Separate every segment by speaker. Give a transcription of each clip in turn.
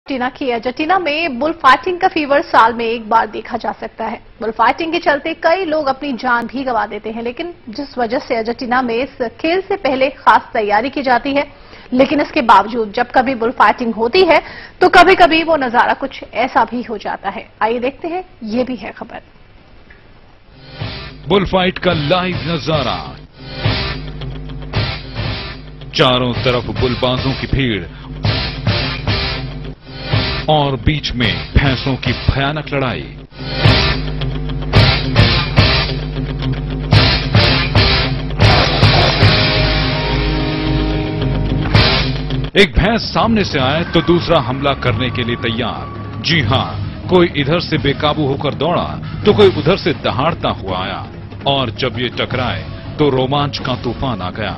Speaker 1: Argentina में bull fighting का fever साल में एक बार देखा जा सकता है। बुल फाइटिंग के चलते कई लोग अपनी जान भी गंवा देते हैं, लेकिन जिस वजह से अर्जेंटीना में इस खेल से पहले खास तैयारी की जाती है, लेकिन इसके बावजूद जब कभी बुल फाइटिंग होती है तो कभी कभी वो नजारा कुछ ऐसा भी हो जाता है। आइए देखते हैं, ये भी है खबर।
Speaker 2: बुल फाइट का लाइव नजारा, चारों तरफ बुलबाजों की भीड़ और बीच में भैंसों की भयानक लड़ाई। एक भैंस सामने से आए तो दूसरा हमला करने के लिए तैयार। जी हां, कोई इधर से बेकाबू होकर दौड़ा तो कोई उधर से दहाड़ता हुआ आया, और जब ये टकराए तो रोमांच का तूफान आ गया।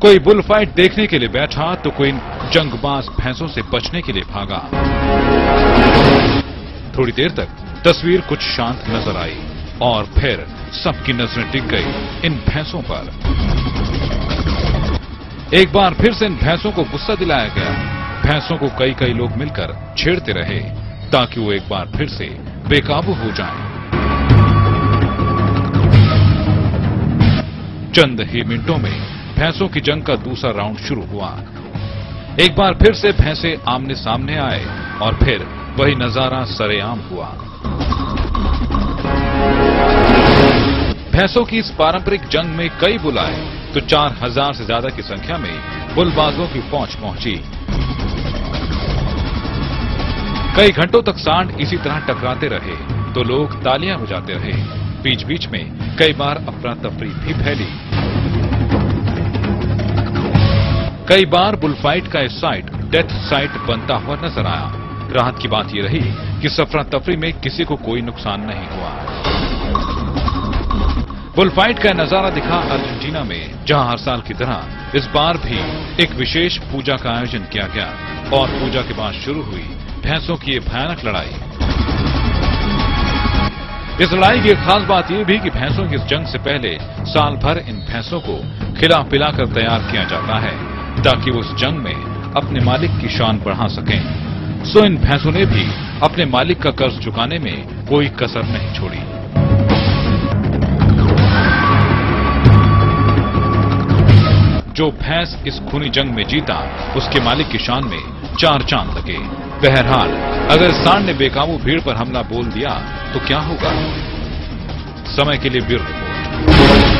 Speaker 2: कोई बुल फाइट देखने के लिए बैठा तो कोई जंगबाज भैंसों से बचने के लिए भागा। थोड़ी देर तक तस्वीर कुछ शांत नजर आई और फिर सबकी नजरें टिक गई इन भैंसों पर। एक बार फिर से इन भैंसों को गुस्सा दिलाया गया। भैंसों को कई लोग मिलकर छेड़ते रहे ताकि वो एक बार फिर से बेकाबू हो जाएं। चंद ही मिनटों में भैंसों की जंग का दूसरा राउंड शुरू हुआ। एक बार फिर से भैंसे आमने सामने आए और फिर वही नजारा सरेआम हुआ। भैंसों की इस पारंपरिक जंग में कई बुल आए तो 4000 से ज्यादा की संख्या में बुलबाजों की फौज पहुंची। कई घंटों तक सांड इसी तरह टकराते रहे तो लोग तालियां बजाते रहे। बीच बीच में कई बार अफरा तफरी भी फैली। कई बार बुलफाइट का इस साइट डेथ साइट बनता हुआ नजर आया। राहत की बात यह रही कि अफरा तफरी में किसी को कोई नुकसान नहीं हुआ। बुलफाइट का नजारा दिखा अर्जेंटीना में, जहां हर साल की तरह इस बार भी एक विशेष पूजा का आयोजन किया गया और पूजा के बाद शुरू हुई भैंसों की ये भयानक लड़ाई। इस लड़ाई की एक खास बात यह भी कि भैंसों की इस जंग से पहले साल भर इन भैंसों को खिला पिलाकर तैयार किया जाता है ताकि वो इस जंग में अपने मालिक की शान बढ़ा सकें। सो इन भैंसों ने भी अपने मालिक का कर्ज चुकाने में कोई कसर नहीं छोड़ी। जो भैंस इस खूनी जंग में जीता उसके मालिक की शान में 4 चांद लगे। बहरहाल अगर सांड ने बेकाबू भीड़ पर हमला बोल दिया तो क्या होगा? समय के लिए ब्यूरो रिपोर्ट।